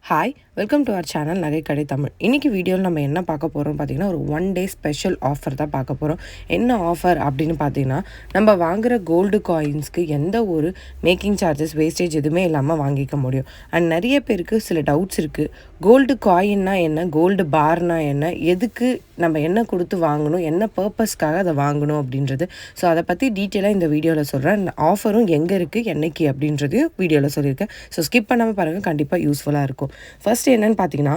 Hi welcome to our channel நகைக்கடை தமிழ். இன்றைக்கி வீடியோவில் நம்ம என்ன பார்க்க போகிறோம் பார்த்திங்கன்னா, ஒரு 1 டே ஸ்பெஷல் ஆஃபர் தான் பார்க்க போகிறோம். என்ன ஆஃபர் அப்படின்னு பார்த்தீங்கன்னா, நம்ம வாங்குகிற கோல்டு காயின்ஸ்க்கு எந்த ஒரு மேக்கிங் சார்ஜஸ் வேஸ்டேஜ் எதுவுமே இல்லாமல் வாங்கிக்க முடியும். அண்ட் நிறைய பேருக்கு சில டவுட்ஸ் இருக்குது. கோல்டு காயின்னா என்ன, கோல்டு பார்னா என்ன, எதுக்கு நம்ம என்ன கொடுத்து வாங்கணும், என்ன பர்பஸ்க்காக அதை வாங்கணும் அப்படின்றது. ஸோ அதை பற்றி டீட்டெயிலாக இந்த வீடியோவில் சொல்கிறேன். ஆஃபரும் எங்கே இருக்குது, என்னைக்கு அப்படின்றதையும் வீடியோவில் சொல்லியிருக்கேன். ஸோ ஸ்கிப் பண்ணாமல் பாருங்கள், கண்டிப்பாக யூஸ்ஃபுல்லாக இருக்கும். ஃபர்ஸ்ட் என்னன்னு பார்த்தீங்கன்னா,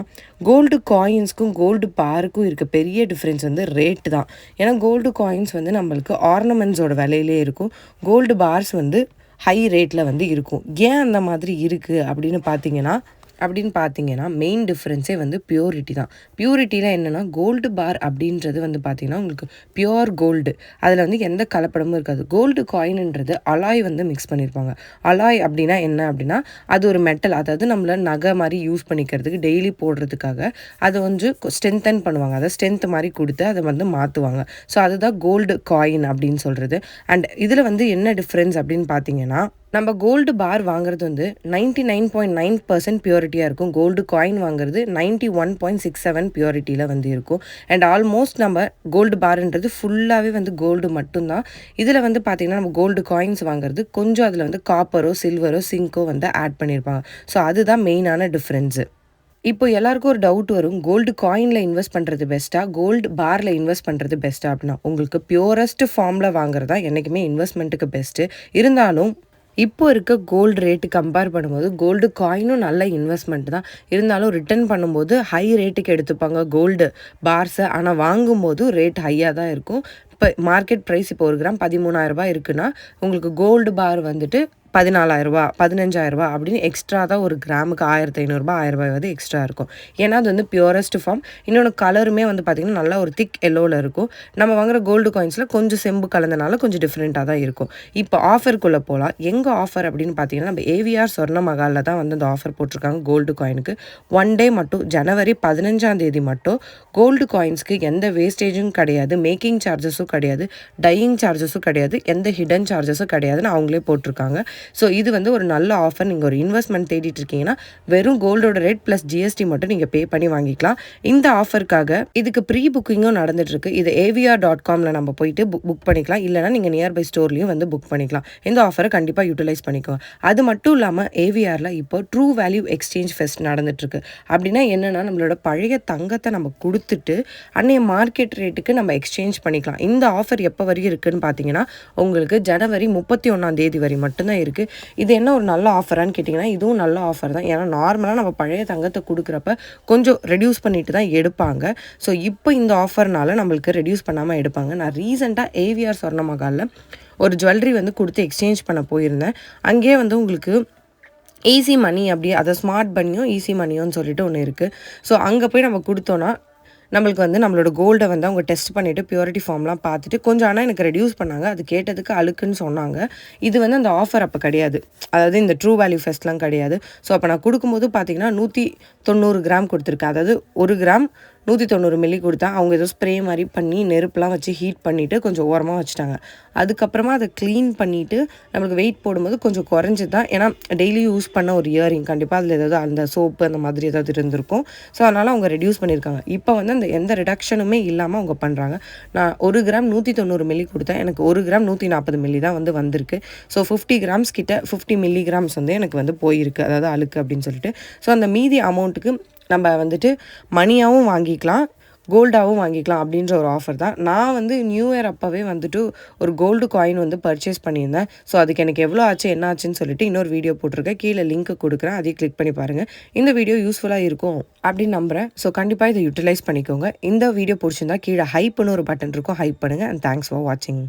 கோல்டு காயின்ஸ்க்கும் கோல்டு பாருக்கும் இருக்க பெரிய டிஃப்ரென்ஸ் வந்து ரேட்டு தான். ஏன்னா கோல்டு காயின்ஸ் வந்து நம்மளுக்கு ஆர்னமெண்ட்ஸோட விலையிலே இருக்கும். கோல்டு பார்ஸ் வந்து ஹை ரேட்டில் வந்து இருக்கும். ஏன் அந்த மாதிரி இருக்குது அப்படின்னு பார்த்தீங்கன்னா மெயின் டிஃப்ரென்ஸே வந்து பியூரிட்டி தான். பியூரிட்டியில் என்னென்னா, கோல்டு பார் அப்படின்றது வந்து பார்த்திங்கன்னா உங்களுக்கு பியோர் கோல்டு, அதில் வந்து எந்த கலப்படமும் இருக்காது. கோல்டு காயின்ன்றது அலாய் வந்து மிக்ஸ் பண்ணியிருப்பாங்க. அலாய் அப்படின்னா என்ன அப்படின்னா, அது ஒரு மெட்டல், அதாவது நம்மளை நகை மாதிரி யூஸ் பண்ணிக்கிறதுக்கு டெய்லி போடுறதுக்காக அதை வந்து ஸ்ட்ரென்தன் பண்ணுவாங்க. அதை ஸ்ட்ரென்த் மாதிரி கொடுத்து அதை வந்து மாற்றுவாங்க. ஸோ அதுதான் கோல்டு காயின் அப்படின்னு சொல்கிறது. அண்ட் இதில் வந்து என்ன டிஃப்ரென்ஸ் அப்படின்னு பார்த்தீங்கன்னா, நம்ம கோல்டு பார் வாங்குறது வந்து 99.9% பியூரிட்டியாக இருக்கும். கோல்டு காயின் வாங்குறது 91.67 பியூரிட்டியில் வந்து இருக்கும். அண்ட் ஆல்மோஸ்ட் நம்ம கோல்டு பார்ன்றது ஃபுல்லாகவே வந்து கோல்டு மட்டும்தான். இதில் வந்து பார்த்திங்கன்னா, நம்ம கோல்டு காயின்ஸ் வாங்குறது கொஞ்சம் அதில் வந்து காப்பரோ சில்வரோ சிங்கோ வந்து ஆட் பண்ணியிருப்பாங்க. ஸோ அதுதான் மெயினான டிஃப்ரென்ஸு. இப்போ எல்லாருக்கும் ஒரு டவுட் வரும், கோல்டு காயினில் இன்வெஸ்ட் பண்ணுறது பெஸ்ட்டாக, கோல்டு பாரில் இன்வெஸ்ட் பண்ணுறது பெஸ்ட்டாக அப்படின்னா, உங்களுக்கு பியூரஸ்ட் ஃபார்மில் வாங்குறது தான் என்றைக்குமே இன்வெஸ்ட்மெண்ட்டுக்கு பெஸ்ட்டு. இருந்தாலும் இப்போ இருக்க கோல்டு ரேட்டு கம்பேர் பண்ணும்போது கோல்டு காயினும் நல்ல இன்வெஸ்ட்மெண்ட் தான். இருந்தாலும் ரிட்டர்ன் பண்ணும்போது ஹை ரேட்டுக்கு எடுத்துப்பாங்க கோல்டு பார்ஸை. ஆனால் வாங்கும்போது ரேட் ஹையாக தான் இருக்கும். இப்போ மார்க்கெட் ப்ரைஸ் இப்போ 1 கிராம் 13,000 இருக்குன்னா, உங்களுக்கு கோல்டு பார் வந்துட்டு 14,000 15,000 அப்படின்னு எக்ஸ்ட்ரா தான். ஒரு கிராமுக்கு 1,500 1000 வந்து எக்ஸ்ட்ரா இருக்கும். ஏன்னா அது வந்து பியூரஸ்ட் ஃபார்ம். இன்னொன்று கலருமே வந்து பார்த்திங்கன்னா நல்லா ஒரு திக் எல்லோவில் இருக்கும். நம்ம வாங்குகிற கோல்டு காயின்ஸில் கொஞ்சம் செம்பு கலந்தனால கொஞ்சம் டிஃப்ரெண்ட்டாக தான் இருக்கும். இப்போ ஆஃபருக்குள்ளே போகலாம். எங்கே ஆஃபர் அப்படின்னு பார்த்தீங்கன்னா, நம்ம ஏவிஆர் சொர்ண மகாலில் தான் வந்து அந்த ஆஃபர் போட்டிருக்காங்க. கோல்டு காயினுக்கு 1 டே மட்டும், ஜனவரி 15 மட்டும் கோல்டு காயின்ஸ்க்கு எந்த வேஸ்டேஜும் கிடையாது, மேக்கிங் சார்ஜஸும் கிடையாது, டையிங் சார்ஜஸும் கிடையாது, எந்த ஹிடன் சார்ஜஸும் கிடையாதுன்னு அவங்களே போட்டிருக்காங்க. ஸோ இது வந்து ஒரு நல்ல ஆஃபர். நீங்கள் ஒரு இன்வெஸ்ட்மெண்ட் தேடிட்டு இருக்கீங்கன்னா வெறும் கோல்டோட ரேட் ப்ளஸ் ஜிஎஸ்டி மட்டும் நீங்கள் பே பண்ணி வாங்கிக்கலாம். இந்த ஆஃபருக்காக இதுக்கு ப்ரீ புக்கிங்கும் நடந்துட்டுருக்கு. இது avr.comல நம்ம போயிட்டு புக் பண்ணிக்கலாம். இல்லைனா நீங்கள் நியர்பை ஸ்டோர்லேயும் வந்து புக் பண்ணிக்கலாம். இந்த ஆஃபரை கண்டிப்பாக யூட்டிலைஸ் பண்ணிக்கோங்க. அது மட்டும் இல்லாமல் ஏவிஆரில் இப்போ ட்ரூ வேல்யூ எக்ஸ்சேஞ்ச் ஃபெஸ்ட் நடந்துட்டுருக்கு. அப்படின்னா என்னென்னா, நம்மளோட பழைய தங்கத்தை நம்ம கொடுத்துட்டு அன்னைய மார்க்கெட் ரேட்டுக்கு நம்ம எக்ஸ்சேஞ்ச் பண்ணிக்கலாம். இந்த ஆஃபர் எப்போ வரைக்கும் இருக்குதுன்னு பார்த்தீங்கன்னா, உங்களுக்கு ஜனவரி 31 வரை மட்டும்தான் இருக்குது. இது என்ன ஒரு நல்ல ஆஃபரான்னு கேட்டிங்கன்னா, இதுவும் நல்ல ஆஃபர் தான். ஏன்னா நார்மலாக நம்ம பழைய தங்கத்தை கொடுக்குறப்ப கொஞ்சம் ரெடியூஸ் பண்ணிட்டு தான் எடுப்பாங்க. ஸோ இப்போ இந்த ஆஃபர்னால நம்மளுக்கு ரெடியூஸ் பண்ணாமல் எடுப்பாங்க. நான் ரீசெண்டாக ஏவிஆர் சொர்ண மகாலில் ஒரு ஜுவல்லரி வந்து கொடுத்து எக்ஸ்சேஞ்ச் பண்ண போயிருந்தேன். அங்கேயே வந்து உங்களுக்கு ஈஸி மணி அப்படி, அதை ஸ்மார்ட் மணியும் ஈஸி மணியோன்னு சொல்லிட்டு ஒன்று இருக்குது. ஸோ அங்கே போய் நம்ம கொடுத்தோன்னா நம்மளுக்கு வந்து நம்மளோட கோல்டை வந்து அவங்க டெஸ்ட் பண்ணிவிட்டு பியூரிட்டி ஃபார்ம்லாம் பார்த்துட்டு கொஞ்சம் ஆனால் எனக்கு ரெடியூஸ் பண்ணாங்க. அது கேட்டதுக்கு அழுக்குன்னு சொன்னாங்க. இது வந்து அந்த ஆஃபர் அப்போ கிடையாது, அதாவது இந்த ட்ரூ வேல்யூ ஃபெஸ்ட்லாம் கிடையாது. ஸோ அப்போ நான் கொடுக்கும்போது பார்த்திங்கன்னா 190 கிராம் கொடுத்துருக்கேன். அதாவது 1 கிராம் 190 மில்லி கொடுத்தேன். அவங்க ஏதோ ஸ்ப்ரே மாதிரி பண்ணி நெருப்புலாம் வச்சு ஹீட் பண்ணிவிட்டு கொஞ்சம் ஓரமாக வச்சுட்டாங்க. அதுக்கப்புறமா அதை க்ளீன் பண்ணிவிட்டு நம்மளுக்கு வெயிட் போடும்போது கொஞ்சம் குறைஞ்சி தான். ஏன்னா டெய்லி யூஸ் பண்ண ஒரு இயரிங் கண்டிப்பாக அதில் ஏதாவது அந்த சோப்பு அந்த மாதிரி ஏதாவது இருந்திருக்கும். ஸோ அதனால் அவங்க ரெடியூஸ் பண்ணியிருக்காங்க. இப்போ வந்து அந்த எந்த ரிடக்ஷனுமே இல்லாமல் அவங்க பண்ணுறாங்க. நான் 1 கிராம் 190 மில்லி கொடுத்தேன். எனக்கு 1 கிராம் 140 மில்லி தான் வந்து வந்திருக்கு. ஸோ 50 கிராம்ஸ் கிட்ட 50 மில்லி கிராம்ஸ் வந்து எனக்கு வந்து போயிருக்கு, அதாவது அழுக்கு அப்படின்னு சொல்லிட்டு. ஸோ அந்த மீதி அமௌண்ட்டுக்கு நம்ம வந்துட்டு மணியாகவும் வாங்கிக்கலாம், கோல்டாகவும் வாங்கிக்கலாம் அப்படின்ற ஒரு ஆஃபர் தான். நான் வந்து நியூ இயர் அப்போவே வந்துட்டு ஒரு கோல்டு காயின் வந்து பர்ச்சேஸ் பண்ணியிருந்தேன். ஸோ அதுக்கு எனக்கு எவ்வளோ ஆச்சு என்ன ஆச்சுன்னு சொல்லிட்டு இன்னொரு வீடியோ போட்டிருக்கேன். கீழே லிங்க் கொடுக்குறேன், அதையும் கிளிக் பண்ணி பாருங்கள். இந்த வீடியோ யூஸ்ஃபுல்லாக இருக்கும் அப்படின்னு நம்புகிறேன். ஸோ கண்டிப்பாக இதை யூட்டிலைஸ் பண்ணிக்கோங்க. இந்த வீடியோ பிடிச்சிருந்தா கீழே ஹைப்னு ஒரு பட்டன் இருக்கும், ஹைப் பண்ணுங்கள். அண்ட் தேங்க்ஸ் ஃபார் வாட்சிங்.